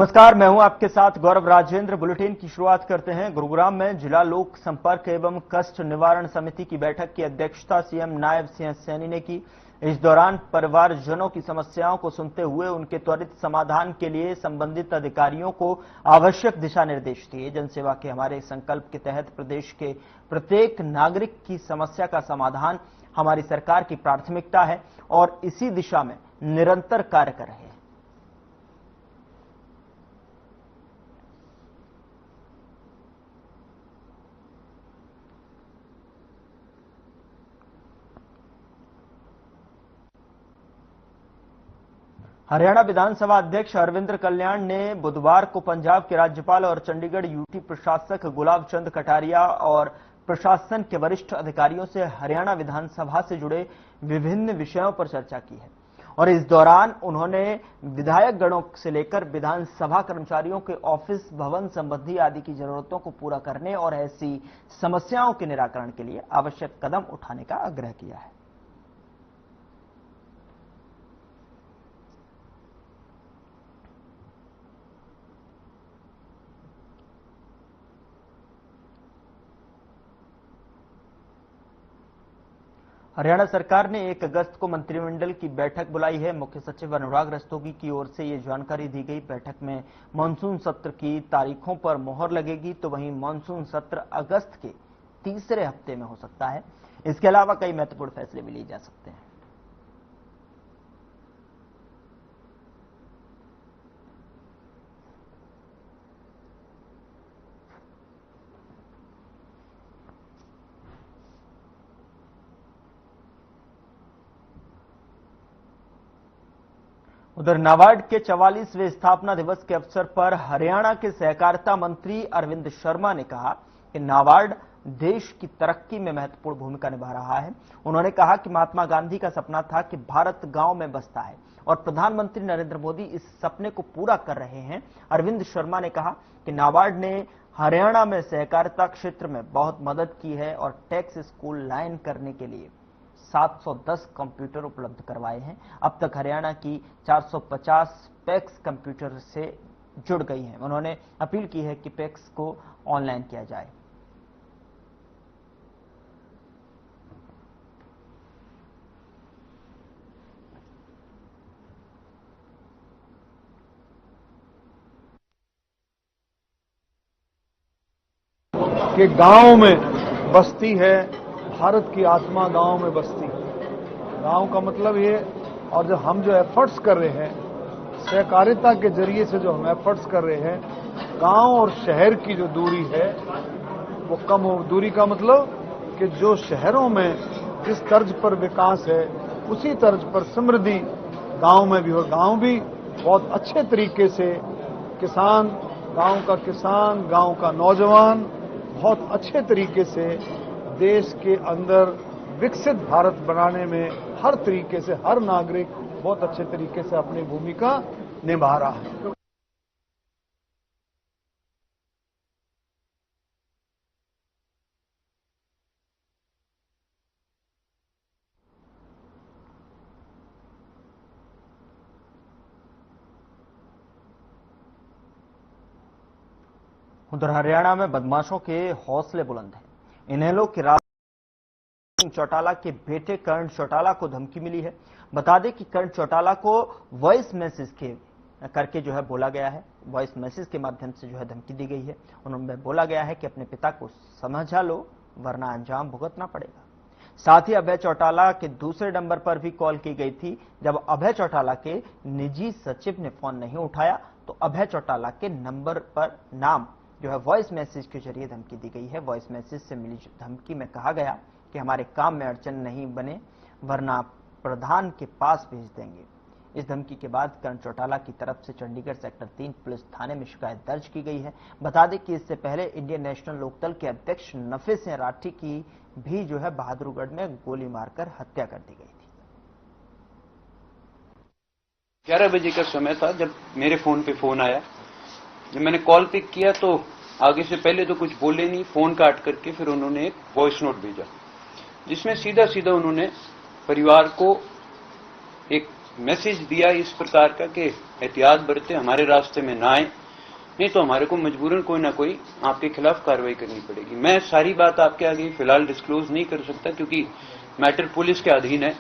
नमस्कार, मैं हूं आपके साथ गौरव राजेंद्र। बुलेटिन की शुरुआत करते हैं। गुरुग्राम में जिला लोक संपर्क एवं कष्ट निवारण समिति की बैठक की अध्यक्षता सीएम नायब सिंह सैनी ने की। इस दौरान परिवारजनों की समस्याओं को सुनते हुए उनके त्वरित समाधान के लिए संबंधित अधिकारियों को आवश्यक दिशा निर्देश दिए। जनसेवा के हमारे संकल्प के तहत प्रदेश के प्रत्येक नागरिक की समस्या का समाधान हमारी सरकार की प्राथमिकता है और इसी दिशा में निरंतर कार्य कर रहे हैं। हरियाणा विधानसभा अध्यक्ष अरविंद कल्याण ने बुधवार को पंजाब के राज्यपाल और चंडीगढ़ यूटी प्रशासक गुलाब चंद कटारिया और प्रशासन के वरिष्ठ अधिकारियों से हरियाणा विधानसभा से जुड़े विभिन्न विषयों पर चर्चा की है और इस दौरान उन्होंने विधायक गणों से लेकर विधानसभा कर्मचारियों के ऑफिस भवन संबंधी आदि की जरूरतों को पूरा करने और ऐसी समस्याओं के निराकरण के लिए आवश्यक कदम उठाने का आग्रह किया है। हरियाणा सरकार ने 1 अगस्त को मंत्रिमंडल की बैठक बुलाई है। मुख्य सचिव अनुराग रस्तोगी की ओर से यह जानकारी दी गई। बैठक में मानसून सत्र की तारीखों पर मोहर लगेगी, तो वहीं मानसून सत्र अगस्त के तीसरे हफ्ते में हो सकता है। इसके अलावा कई महत्वपूर्ण फैसले भी लिए जा सकते हैं। उधर नाबार्ड के 44वें स्थापना दिवस के अवसर पर हरियाणा के सहकारिता मंत्री अरविंद शर्मा ने कहा कि नाबार्ड देश की तरक्की में महत्वपूर्ण भूमिका निभा रहा है। उन्होंने कहा कि महात्मा गांधी का सपना था कि भारत गांव में बसता है और प्रधानमंत्री नरेंद्र मोदी इस सपने को पूरा कर रहे हैं। अरविंद शर्मा ने कहा कि नाबार्ड ने हरियाणा में सहकारिता क्षेत्र में बहुत मदद की है और टैक्स स्कूल लाइन करने के लिए 710 कंप्यूटर उपलब्ध करवाए हैं। अब तक हरियाणा की 450 पैक्स कंप्यूटर से जुड़ गई हैं। उन्होंने अपील की है कि पैक्स को ऑनलाइन किया जाए। कि गांव में बस्ती है, भारत की आत्मा गांव में बसती है। गांव का मतलब ये, और जो हम जो एफर्ट्स कर रहे हैं सहकारिता के जरिए से, जो हम एफर्ट्स कर रहे हैं, गांव और शहर की जो दूरी है वो कम हो। दूरी का मतलब कि जो शहरों में जिस तर्ज पर विकास है उसी तर्ज पर समृद्धि गांव में भी हो। गांव भी बहुत अच्छे तरीके से किसान, गांव का नौजवान बहुत अच्छे तरीके से देश के अंदर विकसित भारत बनाने में हर तरीके से हर नागरिक बहुत अच्छे तरीके से अपनी भूमिका निभा रहा है। उधर हरियाणा में बदमाशों के हौसले बुलंद हैं। इनेलो के चौटाला के बेटे कर्ण चौटाला को धमकी मिली है। बता दें कि कर्ण चौटाला को वॉइस मैसेज करके जो है बोला गया है। वॉइस मैसेज के माध्यम से जो है धमकी दी गई है। उन्होंने बोला गया है कि अपने पिता को समझा लो वरना अंजाम भुगतना पड़ेगा। साथ ही अभय चौटाला के दूसरे नंबर पर भी कॉल की गई थी। जब अभय चौटाला के निजी सचिव ने फोन नहीं उठाया तो अभय चौटाला के नंबर पर नाम जो है वॉइस मैसेज के जरिए धमकी दी गई है। वॉइस मैसेज से मिली धमकी में कहा गया कि हमारे काम में अड़चन नहीं बने वरना प्रधान के पास भेज देंगे। इस धमकी के बाद कर्ण चौटाला की तरफ से चंडीगढ़ सेक्टर 3 पुलिस थाने में शिकायत दर्ज की गई है। बता दें कि इससे पहले इंडियन नेशनल लोकदल के अध्यक्ष नफे सिंह राठी की भी जो है बहादुरगढ़ में गोली मारकर हत्या कर दी गई थी। 11 बजे का समय था जब मेरे फोन पे फोन आया। जब मैंने कॉल पिक किया तो आगे से पहले तो कुछ बोले नहीं, फोन काट करके फिर उन्होंने एक वॉइस नोट भेजा जिसमें सीधा सीधा उन्होंने परिवार को एक मैसेज दिया इस प्रकार का कि एहतियात बरते, हमारे रास्ते में ना आए, नहीं तो हमारे को मजबूरन कोई ना कोई आपके खिलाफ कार्रवाई करनी पड़ेगी। मैं सारी बात आपके आगे फिलहाल डिस्क्लोज नहीं कर सकता क्योंकि मैटर पुलिस के अधीन है।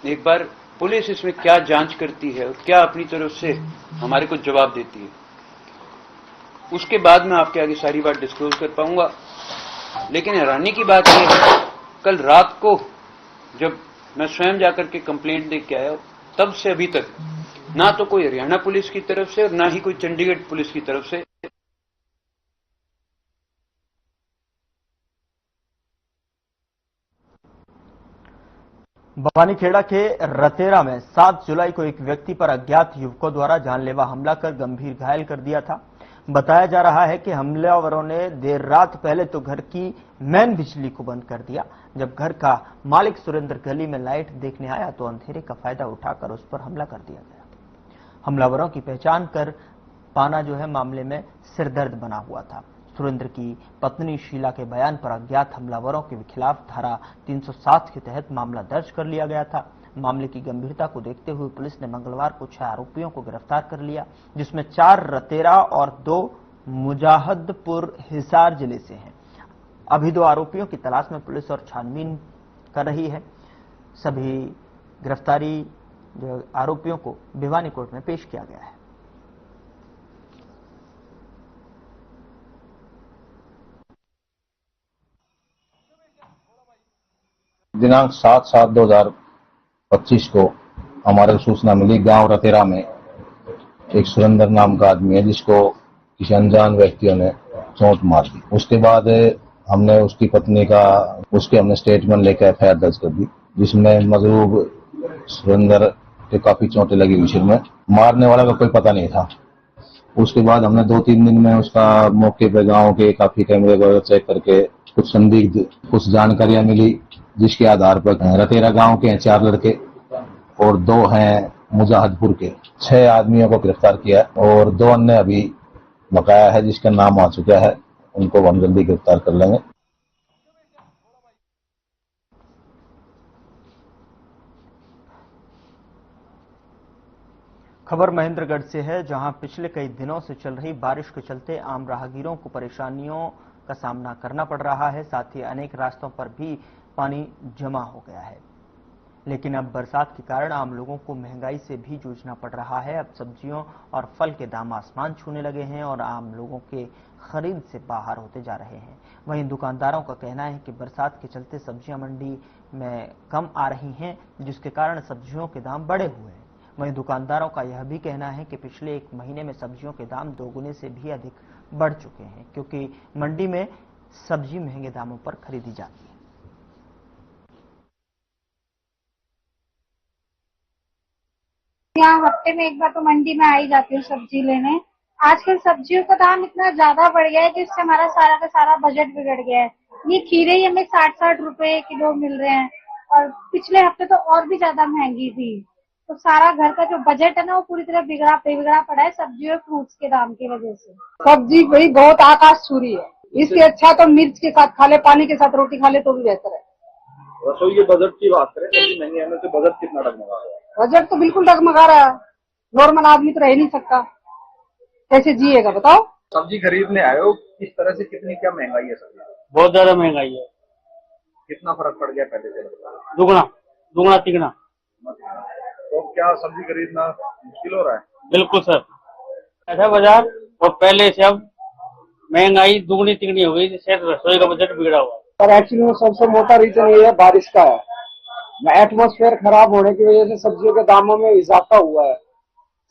एक बार पुलिस इसमें क्या जांच करती है और क्या अपनी तरफ से हमारे को जवाब देती है, उसके बाद मैं आपके आगे सारी बात डिस्क्लोज कर पाऊंगा। लेकिन हैरानी की बात यह है, कल रात को जब मैं स्वयं जाकर के कंप्लेंट देख के आया, तब से अभी तक ना तो कोई हरियाणा पुलिस की तरफ से और ना ही कोई चंडीगढ़ पुलिस की तरफ से बवानीखेड़ा के रतेरा में 7 जुलाई को एक व्यक्ति पर अज्ञात युवकों द्वारा जानलेवा हमला कर गंभीर घायल कर दिया था। बताया जा रहा है कि हमलावरों ने देर रात पहले तो घर की मेन बिजली को बंद कर दिया। जब घर का मालिक सुरेंद्र गली में लाइट देखने आया तो अंधेरे का फायदा उठाकर उस पर हमला कर दिया गया। हमलावरों की पहचान कर पाना जो है मामले में सिरदर्द बना हुआ था। सुरेंद्र की पत्नी शीला के बयान पर अज्ञात हमलावरों के खिलाफ धारा 307 के तहत मामला दर्ज कर लिया गया था। मामले की गंभीरता को देखते हुए पुलिस ने मंगलवार को 6 आरोपियों को गिरफ्तार कर लिया, जिसमें 4 रतेरा और 2 मुजाहिदपुर हिसार जिले से हैं। अभी 2 आरोपियों की तलाश में पुलिस और छानबीन कर रही है। सभी गिरफ्तारी आरोपियों को भिवानी कोर्ट में पेश किया गया है। दिनांक 7/7/2025 को हमारे सूचना मिली, गांव रतेरा में एक सुरेंद्र नाम का आदमी है जिसको किसी अनजान व्यक्तियों ने चोट मार दी। उसके बाद हमने उसकी पत्नी का हमने स्टेटमेंट लेकर एफआईआर दर्ज कर दी, जिसमें मजरूब सुरेंद्र के काफी चोटें लगी हुई सिर में। मारने वाला का कोई पता नहीं था। उसके बाद हमने 2-3 दिन में उसका मौके पे गांव के काफी कैमरे वगैरह चेक करके कुछ संदिग्ध कुछ जानकारियां मिली, जिसके आधार पर रतेरा गांव के हैं 4 लड़के और 2 हैं मुजाहिदपुर के। 6 आदमियों को गिरफ्तार किया और 2 अन्य अभी बकाया है जिसका नाम आ चुका है, उनको हम जल्दी गिरफ्तार कर लेंगे। खबर महेंद्रगढ़ से है, जहां पिछले कई दिनों से चल रही बारिश के चलते आम राहगीरों को परेशानियों का सामना करना पड़ रहा है। साथ ही अनेक रास्तों पर भी पानी जमा हो गया है। लेकिन अब बरसात के कारण आम लोगों को महंगाई से भी जूझना पड़ रहा है। अब सब्जियों और फल के दाम आसमान छूने लगे हैं और आम लोगों के खरीद से बाहर होते जा रहे हैं। वहीं दुकानदारों का कहना है कि बरसात के चलते सब्जियां मंडी में कम आ रही हैं, जिसके कारण सब्जियों के दाम बढ़े हुए हैं। वहीं दुकानदारों का यह भी कहना है कि पिछले 1 महीने में सब्जियों के दाम 2 गुने से भी अधिक बढ़ चुके हैं, क्योंकि मंडी में सब्जी महंगे दामों पर खरीदी जाती है। यहाँ हफ्ते में एक बार तो मंडी में आ ही जाती हूँ सब्जी लेने। आजकल सब्जियों का दाम इतना ज्यादा बढ़ गया है जिससे हमारा सारा का सारा बजट बिगड़ गया है। ये खीरे ही हमें 60-60 रुपए किलो मिल रहे हैं और पिछले हफ्ते तो और भी ज्यादा महंगी थी। तो सारा घर का जो बजट है ना वो पूरी तरह बिगड़ा पड़ा है सब्जी और फ्रूट्स के दाम की वजह से। सब्जी भाई बहुत आकाश छूरी है, इससे अच्छा तो मिर्च के साथ खा ले, पानी के साथ रोटी खा ले तो भी बेहतर है। रसोई के बजट की बात करें तो महंगे आने से बजट कितना डगमगा रहा है? बजट तो बिल्कुल डगमगा रहा है। नॉर्मल आदमी तो रह नहीं सकता, कैसे जिएगा बताओ। सब्जी खरीदने आए हो, किस तरह से कितनी क्या महंगाई है सब्जी? बहुत ज्यादा महंगाई है। कितना फर्क पड़ गया पहले से? दुगना तिगना। तो क्या सब्जी खरीदना मुश्किल हो रहा है? बिल्कुल सर, ऐसा बाजार और पहले से अब महंगाई दुगनी तिगनी हो गई, जिससे रसोई का बजट बिगड़ा हुआ है। पर एक्चुअली में सबसे मोटा रीजन ये है बारिश का है। एटमॉस्फेयर खराब होने की वजह से सब्जियों के दामों में इजाफा हुआ है।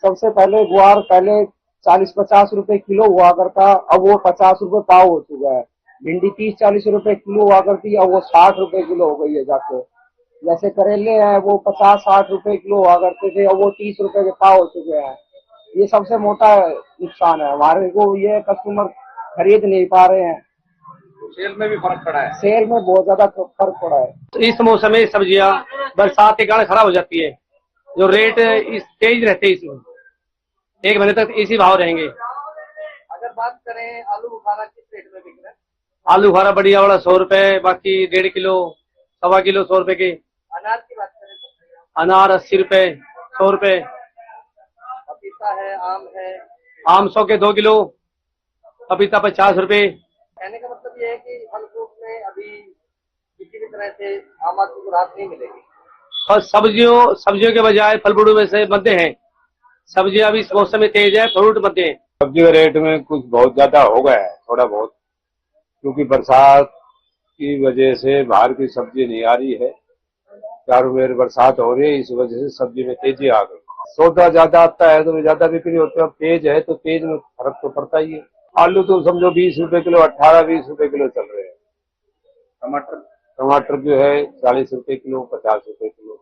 सबसे पहले गुआर पहले 40-50 रुपए किलो हुआ करता, अब वो 50 रुपए पाव हो चुका है। भिंडी 30-40 रुपए किलो हुआ करती, अब वो 60 रुपए किलो हो गई है जाके। जैसे करेले हैं वो 50-60 रुपए किलो हुआ करते थे, अब वो 30 रुपए के पाव हो चुके हैं। ये सबसे मोटा नुकसान है हमारे को, ये कस्टमर खरीद नहीं पा रहे हैं। सेल में भी फर्क पड़ा है? सेल में बहुत ज्यादा फर्क पड़ा है। तो इस मौसम में सब्जियां बरसात के कारण खराब हो जाती है, जो रेट इस तेज रहते हैं, इसमें 1 महीने तक इसी भाव रहेंगे। अगर बात करें आलू बुखारा किस रेट में बिक रहा है? आलू बुखारा बढ़िया वाला 100 रुपए, बाकी 1.5 किलो 1.25 किलो 100 रुपए के। अनार की बात करें तो? अनार 80 रुपए, 100 रुपए। पपीता है, आम है। आम 100 के 2 किलो, पपीता 50 रुपए। कहने का मतलब ये है कि फल फ्रूट में अभी किसी भी तरह से आम आदमी को राहत नहीं मिलेगी। और सब्जियों के बजाय फल फ्रूट में से मध्य हैं। सब्जियां अभी इस मौसम में तेज है, फ्रूट मध्य है। सब्जी का रेट में कुछ बहुत ज्यादा हो गया है, थोड़ा बहुत, क्योंकि बरसात की वजह से बाहर की सब्जी नहीं आ रही है। चारों मेर बरसात हो रही है, इस वजह से सब्जी में तेजी आ गई। सौदा ज्यादा आता है तो ज्यादा बिक्री होती है, अब तेज है तो तेज में फर्क तो पड़ता ही है। आलू तो समझो 20 रुपए किलो, 18-20 रुपए किलो चल रहे हैं। टमाटर जो है 40 रुपए किलो, 50 रुपए किलो।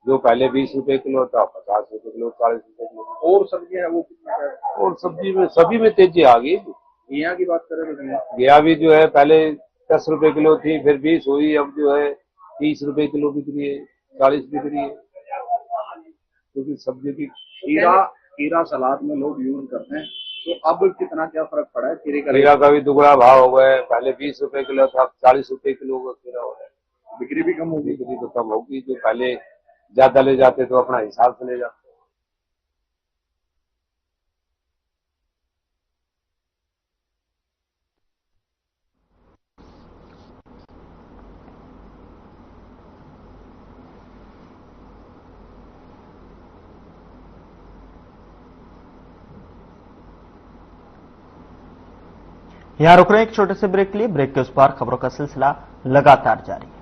जो पहले 20 रुपए किलो था, 50 रुपए किलो, 40 रुपए किलो। और सब्जी है वो कितना है? और सब्जी में सभी में तेजी आ गई। घिया की बात करें तो घिया भी जो है पहले 10 रुपए किलो थी, फिर 20 हुई, अब जो है 30 रुपए किलो बिक रही है, 40 बिक रही है, क्योंकि सब्जी की खीरा सलाद में लोग यूज करते हैं, तो अब कितना क्या फर्क पड़ा है खीरा का भी दुगना भाव हो गया है। पहले 20 रुपए किलो था, 40 रुपए किलो का खीरा हो रहा है। बिक्री भी कम होगी। बिक्री तो कम होगी, जो पहले ज्यादा ले जाते तो अपना हिसाब से ले जाते। यहां रुक रहे हैं एक छोटे से ब्रेक के लिए। ब्रेक के उस पार खबरों का सिलसिला लगातार जारी है।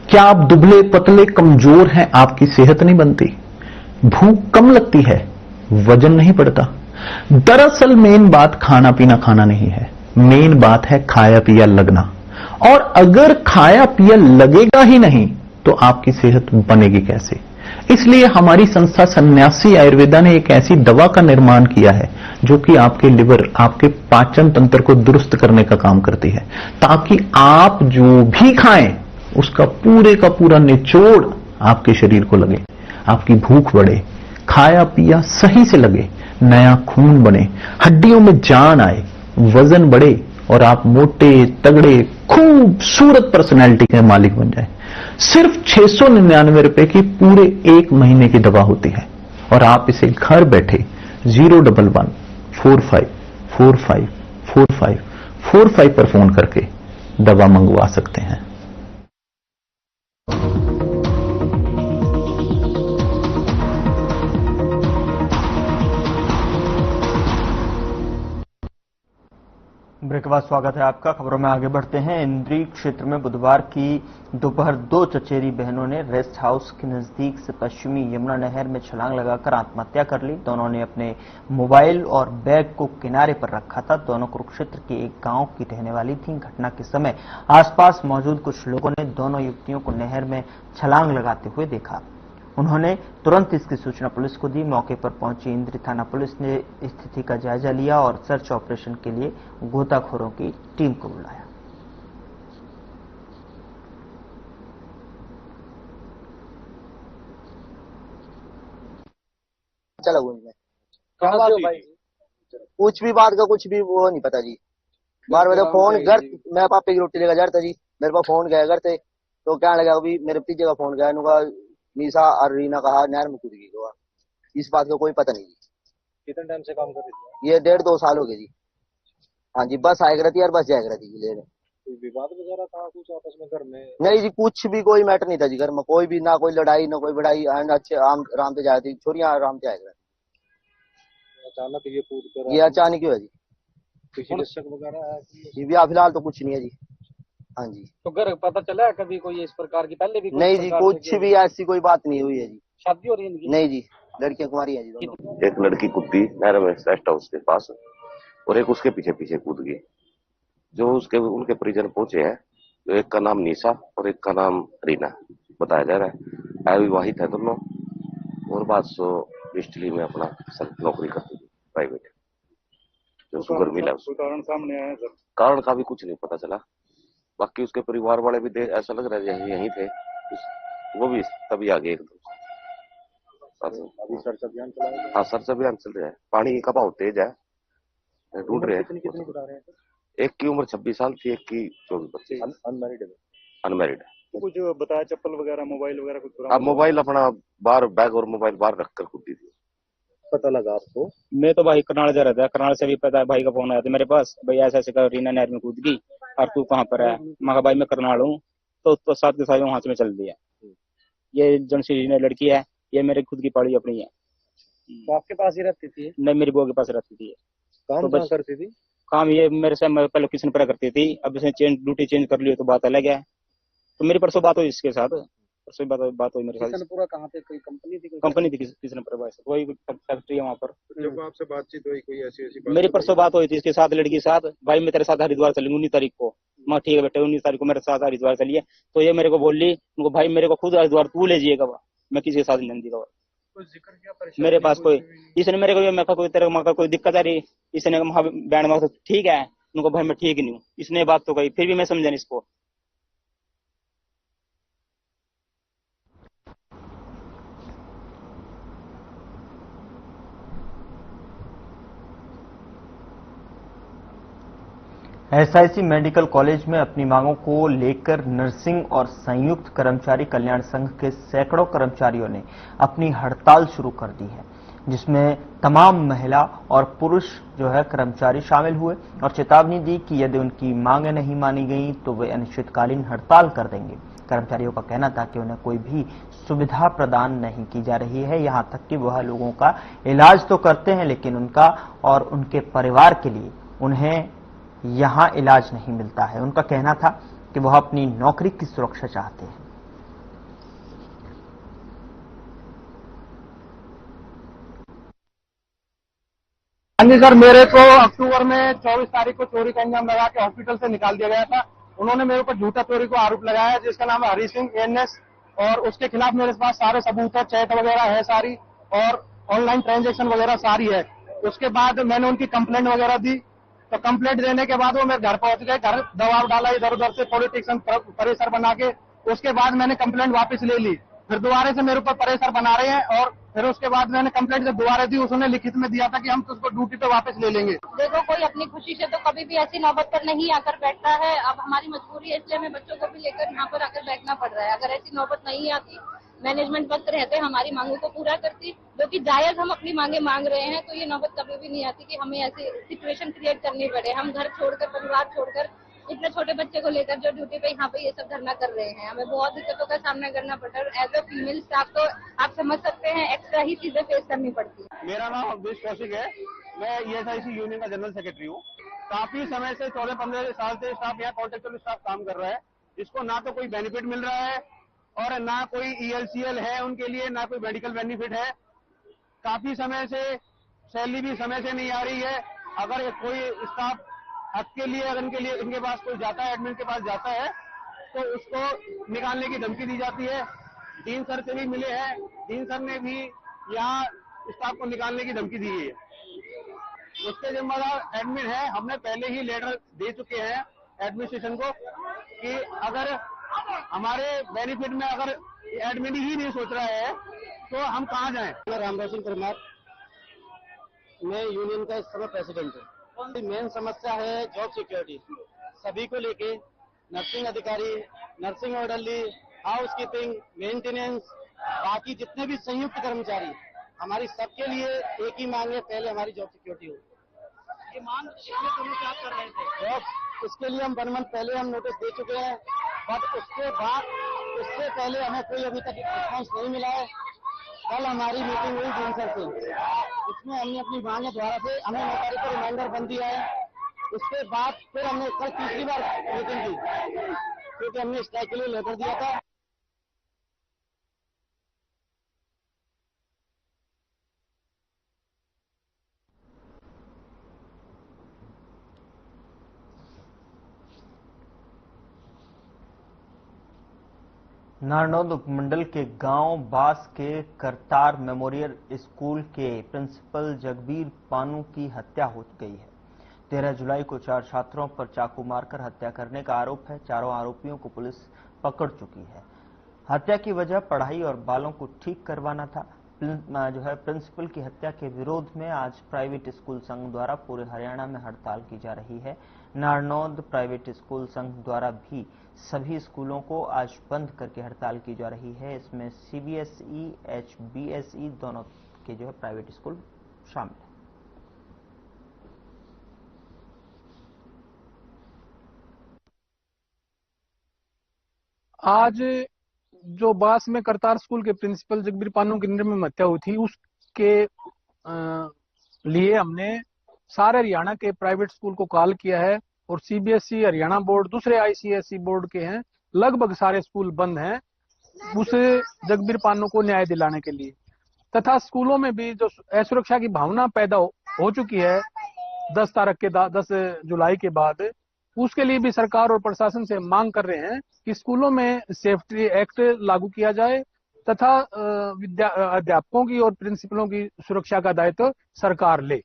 क्या आप दुबले पतले कमजोर हैं, आपकी सेहत नहीं बनती, भूख कम लगती है, वजन नहीं बढ़ता? दरअसल मेन बात खाना पीना खाना नहीं है, मेन बात है खाया पिया लगना। और अगर खाया पिया लगेगा ही नहीं तो आपकी सेहत बनेगी कैसे? इसलिए हमारी संस्था सन्यासी आयुर्वेदा ने एक ऐसी दवा का निर्माण किया है जो कि आपके लिवर, आपके पाचन तंत्र को दुरुस्त करने का काम करती है, ताकि आप जो भी खाएं उसका पूरे का पूरा निचोड़ आपके शरीर को लगे, आपकी भूख बढ़े, खाया पिया सही से लगे, नया खून बने, हड्डियों में जान आए, वजन बढ़े और आप मोटे तगड़े खूबसूरत पर्सनैलिटी के मालिक बन जाए। सिर्फ 699 रुपए की पूरे 1 महीने की दवा होती है और आप इसे घर बैठे 01145454545 पर फोन करके दवा मंगवा सकते हैं। ब्रेक के बाद स्वागत है आपका। खबरों में आगे बढ़ते हैं। इंद्री क्षेत्र में बुधवार की दोपहर 2 चचेरी बहनों ने रेस्ट हाउस के नजदीक से पश्चिमी यमुना नहर में छलांग लगाकर आत्महत्या कर ली। दोनों ने अपने मोबाइल और बैग को किनारे पर रखा था। दोनों कुरुक्षेत्र के एक गांव की रहने वाली थीं। घटना के समय आसपास मौजूद कुछ लोगों ने दोनों युवतियों को नहर में छलांग लगाते हुए देखा। उन्होंने तुरंत इसकी सूचना पुलिस को दी। मौके पर पहुंची इंद्री थाना पुलिस ने स्थिति का जायजा लिया और सर्च ऑपरेशन के लिए गोताखोरों की टीम को बुलाया। चला कुछ भी बात का कुछ भी वो नहीं पता जी। बार बजे फोन घर, मैं पापे की रोटी लेकर जा रहा था जी, मेरे पास फोन गया घर से, तो क्या लगा अभी मेरे भतीजे का फोन गया, निशा और रीना कहा नहर में कूद गई। इस बात का कोई पता नहीं जी। कितने टाइम से काम कर रही थी? ये 1.5-2 साल हो गए जी। हाँ जी, बस आया करती और बस जाया करती जी लेने। कोई विवाद वगैरह था कुछ आपस में घर में? नहीं जी, कुछ भी कोई मैटर नहीं था जी घर में, कोई भी ना कोई लड़ाई ना कोई बढ़ाई। अच्छे आराम से जाती छोरियां आराम से आया करती। अचानक ये कूद कर, ये अचानक क्यों है जी? किसी शक वगैरह है जी भी फिलहाल तो कुछ नहीं है जी। हाँ जी। तो घर पता चला है कभी कोई इस प्रकार की पहले भी? नहीं जी, कुछ भी ऐसी कोई बात नहीं हुई है जी। शादी हो रही है? नहीं जी, लड़कियां कुमारी है जी दोनों। एक लड़की कूदी नहर में रेस्ट हाउस के पास और एक उसके पीछे पीछे कूद गई। जो उनके परिजन पहुंचे हैं, तो एक का नाम निशा और एक का नाम रीना बताया जा रहा है। अविवाहित है दोनों और 1200 डिस्टिली में अपना नौकरी करती थी प्राइवेट। जो शुगर मिला उसको कारण सामने आया सर? कारण का भी कुछ नहीं पता चला। बाकी उसके परिवार वाले भी ऐसा लग रहा है यहीं थे, वो भी तभी आ गए एकदम। अभी सर्च अभियान चलाया? हाँ, सर्च अभियान चल रहा है। पानी का बहाव तेज है, ढूंढ रहे हैं। कितनी बता रहे हैं? एक की उम्र 26 साल थी, एक की 24-25। अनमैरिड है? अनमैरिड है। तो कुछ बताया, चप्पल वगैरह, मोबाइल वगैरह कुछ? अब मोबाइल अपना बाहर, बैग और मोबाइल बाहर रखकर कूदी थी। पता लगा आपको? मैं तो भाई करनाल जा रहा था, करनाल से भी पता भाई का फोन आया था मेरे पास, भाई ऐसे ऐसे रीना नहर में कूद गई और तू कहाँ पर है? मैं कहा भाई मैं करनाल हूँ। तो साथ के साथ वहां से मैं चल दिया। ये जनश्री लड़की है, ये मेरे खुद की पड़ी अपनी है। तो आपके पास ही रहती थी? नहीं, मेरी बहू के पास रहती थी। काम तो करती थी? काम ये मेरे से पहले किसी ने करती थी, अब इसने ड्यूटी चेंज कर ली तो बात अलग है। तो मेरी परसों बात हुई इसके साथ, परसों बात हुई मेरे साथ। किसनपुरा कहाँ पे? कोई कंपनी थी? कंपनी थी किसनपुरा, वही फैक्ट्री है वहाँ पर। जब आपसे बातचीत हुई, कोई ऐसी बात? मेरी परसों बात हुई थी इसके साथ, लड़की के साथ, भाई मैं तेरे साथ हरिद्वार चलूंगी 19 तारीख को। मैं ठीक है बेटे, 19 तारीख को मेरे साथ हरिद्वार चलिए। तो ये मेरे को बोल ली, उनको भाई मेरे को खुद हरिद्वार तू ले जाइएगा, मैं किसी के साथ नहीं जाऊंगा। मेरे पास कोई, इसने मेरे को मैं कोई तेरे माँ का कोई दिक्कत आ रही, इसने बैंड मार ठीक है, उनको भाई मैं ठीक नहीं हूँ। इसने बात तो कही, फिर भी मैं समझा नहीं इसको। एसआईसी मेडिकल कॉलेज में अपनी मांगों को लेकर नर्सिंग और संयुक्त कर्मचारी कल्याण संघ के सैकड़ों कर्मचारियों ने अपनी हड़ताल शुरू कर दी है, जिसमें तमाम महिला और पुरुष जो है कर्मचारी शामिल हुए और चेतावनी दी कि यदि उनकी मांगें नहीं मानी गई तो वे अनिश्चितकालीन हड़ताल कर देंगे। कर्मचारियों का कहना था कि उन्हें कोई भी सुविधा प्रदान नहीं की जा रही है, यहां तक कि वह लोगों का इलाज तो करते हैं लेकिन उनका और उनके परिवार के लिए उन्हें यहां इलाज नहीं मिलता है। उनका कहना था कि वह अपनी नौकरी की सुरक्षा चाहते हैं। हाँ जी सर, मेरे को अक्टूबर में 24 तारीख को चोरी का अंजाम लगा के हॉस्पिटल से निकाल दिया गया था। उन्होंने मेरे ऊपर झूठा चोरी को आरोप लगाया, जिसका नाम है हरी सिंह एएनएस, और उसके खिलाफ मेरे पास सारे सबूत है, चैट वगैरह है सारी, और ऑनलाइन ट्रांजैक्शन वगैरह सारी है। उसके बाद मैंने उनकी कंप्लेंट वगैरह दी, तो कंप्लेंट देने के बाद वो मेरे घर पहुंच गए, घर दबाव डाला इधर उधर से, पॉलिटिशियन प्रेशर बना के। उसके बाद मैंने कंप्लेंट वापस ले ली, फिर दोबारा से मेरे ऊपर प्रेशर बना रहे हैं, और फिर उसके बाद मैंने कंप्लेंट जब दोबारा दी, उसने लिखित में दिया था कि हम तुझको ड्यूटी पे वापस ले लेंगे। देखो, कोई अपनी खुशी से तो कभी भी ऐसी नौबत पर नहीं आकर बैठता है। अब हमारी मजबूरी है, इसलिए हमें बच्चों को भी लेकर यहाँ पर आकर बैठना पड़ रहा है। अगर ऐसी नौबत नहीं आती, मैनेजमेंट वक्त रहते हमारी मांगों को पूरा करती, जो कि जायज हम अपनी मांगे मांग रहे हैं, तो ये नौबत कभी भी नहीं आती कि हमें ऐसी सिचुएशन क्रिएट करनी पड़े। हम घर छोड़कर, परिवार छोड़कर, इतने छोटे बच्चे को लेकर जो ड्यूटी पे यहाँ पे ये सब धरना कर रहे हैं, हमें बहुत दिक्कतों का सामना करना पड़ता है। एज अ फीमेल स्टाफ तो आप समझ सकते हैं, एक्स्ट्रा ही चीजें फेस करनी पड़ती है। मेरा नाम अवधेश कौशिक है, मैं ईएसआईसी यूनियन का जनरल सेक्रेटरी हूँ। काफी समय से 14-15 साल से स्टाफ यहाँ कॉन्ट्रेक्चुअल स्टाफ काम कर रहा है। इसको ना तो कोई बेनिफिट मिल रहा है और ना कोई ईएलसीएल है उनके लिए, ना कोई मेडिकल बेनिफिट है। काफी समय से सैलरी भी समय से नहीं आ रही है। अगर कोई स्टाफ हक के लिए, अगर इनके पास कोई जाता है, एडमिन के पास जाता है, तो उसको निकालने की धमकी दी जाती है। डीन सर से भी मिले हैं, डीन सर ने भी यहाँ स्टाफ को निकालने की धमकी दी है। उसके जिम्मेदार एडमिन है। हमने पहले ही लेटर दे चुके हैं एडमिनिस्ट्रेशन को कि अगर हमारे बेनिफिट में अगर एडमिन ही नहीं सोच रहा है तो हम कहाँ जाएं। रामरोशन परमार, मैं यूनियन का इस समय प्रेसिडेंट हूँ। मेन समस्या है जॉब सिक्योरिटी, सभी को लेके, नर्सिंग अधिकारी, नर्सिंग ऑर्डरली, हाउसकीपिंग, मेंटेनेंस, बाकी जितने भी संयुक्त कर्मचारी, हमारी सबके लिए एक ही मांग है, पहले हमारी जॉब सिक्योरिटी हो। ये मांग क्या कर रहे थे? जॉब, इसके लिए हम 1 मंथ पहले हम नोटिस दे चुके हैं, बट उसके बाद, उससे पहले हमें कोई अभी तक रिस्पॉन्स नहीं मिला है। कल हमारी मीटिंग हुई डीन सर से, इसमें हमने अपनी मांगे दोबारा से, हमें 9 तारीख को रिमाइंडर बन दिया है। उसके बाद फिर हमने कल तीसरी बार मीटिंग की, क्योंकि हमने स्ट्राइक के लिए लेटर दिया था। नारनौंद उपमंडल के गांव बास के करतार मेमोरियल स्कूल के प्रिंसिपल जगबीर पानू की हत्या हो गई है। 13 जुलाई को 4 छात्रों पर चाकू मारकर हत्या करने का आरोप है। चारों आरोपियों को पुलिस पकड़ चुकी है। हत्या की वजह पढ़ाई और बालों को ठीक करवाना था। जो है प्रिंसिपल की हत्या के विरोध में आज प्राइवेट स्कूल संघ द्वारा पूरे हरियाणा में हड़ताल की जा रही है। नारनौंद प्राइवेट स्कूल संघ द्वारा भी सभी स्कूलों को आज बंद करके हड़ताल की जा रही है। इसमें सीबीएसई, एचबीएसई दोनों के जो है प्राइवेट स्कूल शामिल है। आज जो बास में करतार स्कूल के प्रिंसिपल जगबीर पानू की निर्मम हत्या हुई थी, उसके लिए हमने सारे हरियाणा के प्राइवेट स्कूल को कॉल किया है और सीबीएसई, हरियाणा बोर्ड, दूसरे आईसीएसई बोर्ड के हैं, लगभग सारे स्कूल बंद हैं उस जगबीर पानू को न्याय दिलाने के लिए। तथा स्कूलों में भी जो असुरक्षा की भावना पैदा हो चुकी है 10 जुलाई के बाद, उसके लिए भी सरकार और प्रशासन से मांग कर रहे हैं कि स्कूलों में सेफ्टी एक्ट लागू किया जाए तथा अध्यापकों की और प्रिंसिपलों की सुरक्षा का दायित्व सरकार ले।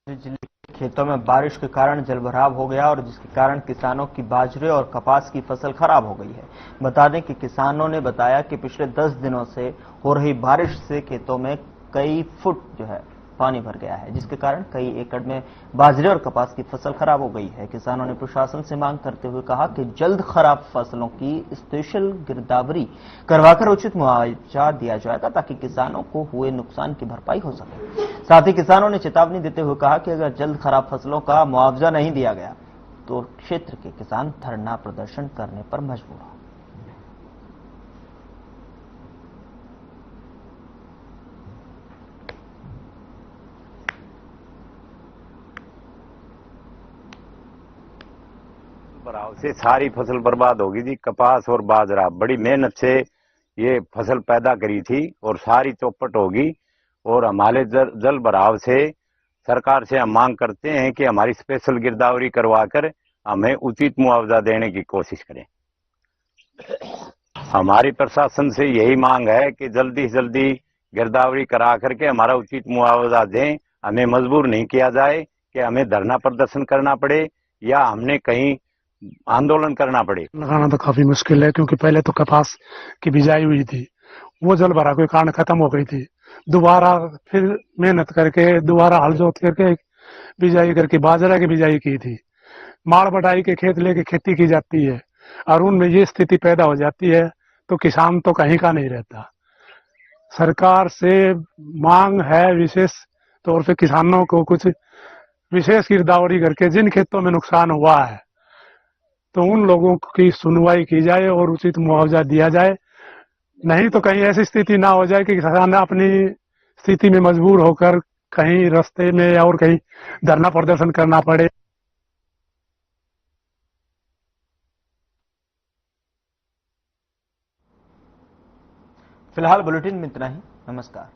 जिले के खेतों में बारिश के कारण जलभराव हो गया और जिसके कारण किसानों की बाजरे और कपास की फसल खराब हो गई है। बता दें कि किसानों ने बताया कि पिछले 10 दिनों से हो रही बारिश से खेतों में कई फुट जो है पानी भर गया है, जिसके कारण कई एकड़ में बाजरे और कपास की फसल खराब हो गई है। किसानों ने प्रशासन से मांग करते हुए कहा कि जल्द खराब फसलों की स्पेशल गिरदावरी करवाकर उचित मुआवजा दिया जाएगा ताकि किसानों को हुए नुकसान की भरपाई हो सके। साथ ही किसानों ने चेतावनी देते हुए कहा कि अगर जल्द खराब फसलों का मुआवजा नहीं दिया गया तो क्षेत्र के किसान धरना प्रदर्शन करने पर मजबूर होंगे। भराव से सारी फसल बर्बाद होगी जी। कपास और बाजरा बड़ी मेहनत से ये फसल पैदा करी थी और सारी चौपट होगी। और हमारे जल भराव से सरकार से हम मांग करते हैं कि हमारी स्पेशल गिरदावरी करवाकर हमें उचित मुआवजा देने की कोशिश करें। हमारी प्रशासन से यही मांग है कि जल्दी से जल्दी गिरदावरी करा करके हमारा उचित मुआवजा दें। हमें मजबूर नहीं किया जाए कि हमें धरना प्रदर्शन करना पड़े या हमने कहीं आंदोलन करना पड़े। लगाना तो काफी मुश्किल है क्योंकि पहले तो कपास की बिजाई हुई थी, वो जल भराव के कारण खत्म हो गई थी। दोबारा फिर मेहनत करके दोबारा हल जोत करके बिजाई करके बाजरा की बिजाई की थी। माड़ बटाई के खेत लेके खेती की जाती है और उनमें ये स्थिति पैदा हो जाती है तो किसान तो कहीं का नहीं रहता। सरकार से मांग है विशेष तौर पे किसानों को कुछ विशेष गिरदावरी करके जिन खेतों में नुकसान हुआ है तो उन लोगों की सुनवाई की जाए और उचित मुआवजा दिया जाए। नहीं तो कहीं ऐसी स्थिति ना हो जाए कि किसान अपनी स्थिति में मजबूर होकर कहीं रास्ते में और कहीं धरना प्रदर्शन करना पड़े। फिलहाल बुलेटिन में इतना ही। नमस्कार।